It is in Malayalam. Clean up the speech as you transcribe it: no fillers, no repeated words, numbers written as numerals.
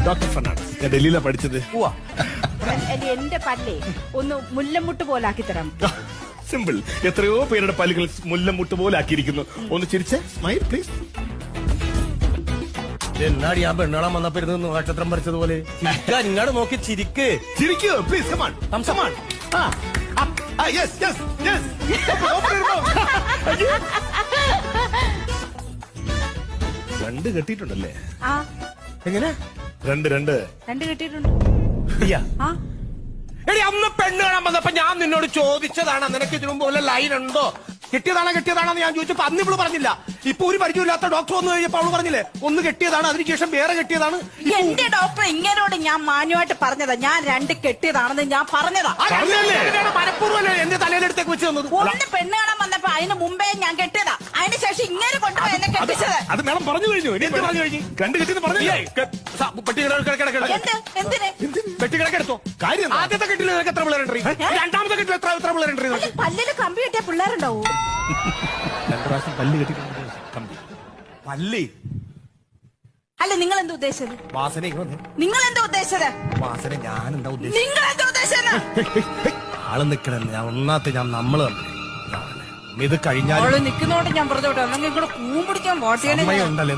Doctor Fernandez. ഞാൻ ഡൽഹിയിലാണ് പഠിച്ചത്. എന്റെ പല്ലേ ഒന്ന് മുല്ലമുട്ട് പോലാക്കി തരാം. സിമ്പിൾ. എത്രയോ പേരുടെ പല്ലുകൾ മുല്ലമുട്ട് പോലെ ആക്കിയിരിക്കുന്നു. ഒന്ന് ചിരിച്ച് സ്മൈൽ പ്ലീസ്. എന്നാടി ഞാൻ പെണ്ണുകാണാൻ വന്നപ്പോ ഇരുന്ന് നക്ഷത്രം പറിച്ചതുപോലെ ഇങ്ങോട്ട് നോക്കി ചിരിക്ക്. ചിരിക്കൂ please. Come on come on. Yes yes yes. രണ്ട് കെട്ടിയിട്ടുണ്ടല്ലേ? ആ എങ്ങനെ? രണ്ട് കെട്ടിയിട്ടുണ്ട്. ആ എടി അന്ന് പെണ്ണ് കാണാൻ വന്നപ്പോ ഞാൻ നിന്നോട് ചോദിച്ചതാണ് നിനക്ക് ഇതിനു പോലെ ലൈൻ ഉണ്ടോ, കെട്ടിയതാണെന്ന് ഞാൻ ചോദിച്ചപ്പോ അന്ന് ഇവള് പറഞ്ഞില്ല. ഇപ്പൊ ഒരു പരിചയമില്ലാത്ത ഡോക്ടർ വന്നു കഴിഞ്ഞപ്പോ അവള് പറഞ്ഞില്ലേ ഒന്ന് കെട്ടിയതാണ്, അതിനുശേഷം വേറെ കെട്ടിയതാണ്. എന്റെ ഡോക്ടർ ഇങ്ങനോട് ഞാൻ മാന്യമായിട്ട് പറഞ്ഞതാ, ഞാൻ രണ്ട് കെട്ടിയതാണെന്ന് ഞാൻ പറഞ്ഞതാ. മനഃപൂർവ്വം എന്റെ തലയിലെടുത്തേക്ക് വെച്ച് തന്നത്. ഒന്ന് പെണ്ണ് കാണാൻ വന്നപ്പോ അതിന് മുമ്പേ ഞാൻ കെട്ടിയതാ, അതിന് ശേഷം ഇങ്ങനെ കൊണ്ടുപോയി എന്നെ കെട്ടിച്ചത്. അത് മേഡം പറഞ്ഞു കഴിഞ്ഞു. എന്ത് പറഞ്ഞു കഴിഞ്ഞു? രണ്ട് കെട്ടിന്ന് പറഞ്ഞു. എന്തിന് പെട്ടി കിടക്കെടുത്തോ കാര്യം ആദ്യത്തെ കെട്ടിൽ നിനക്ക് എത്ര പിള്ളേരുണ്ട്? രണ്ടാമത്തെ കെട്ടിൽ എത്ര പിള്ളേരുണ്ട്? പല്ലില് കമ്പി കെട്ടിയ പിള്ളേരുണ്ടാവൂ. രണ്ട് പ്രാവശ്യം പല്ല് കെട്ടിട്ടുണ്ട്. പല്ലി അല്ല നിങ്ങൾ എന്താ ഉദ്ദേശിച്ചത്? വാസന നിങ്ങൾ എന്താ ഉദ്ദേശിച്ചത്? വാസന ഞാൻ എന്താ ഉദ്ദേശിച്ചത്? നിങ്ങൾ എന്താ ഉദ്ദേശിച്ചത്? ആള് നിക്കണേ ഞാൻ ഒന്നാത്തെ ഞാൻ നമ്മള് ഇത് കഴിഞ്ഞാൽ നിൽക്കുന്നോണ്ട് ഞാൻ പറഞ്ഞോട്ടെ, നിങ്ങൾ കൂടെ കൂമ്പിടിക്കാൻ വോട്ട് ചെയ്യണേ. ഉണ്ടല്ലോ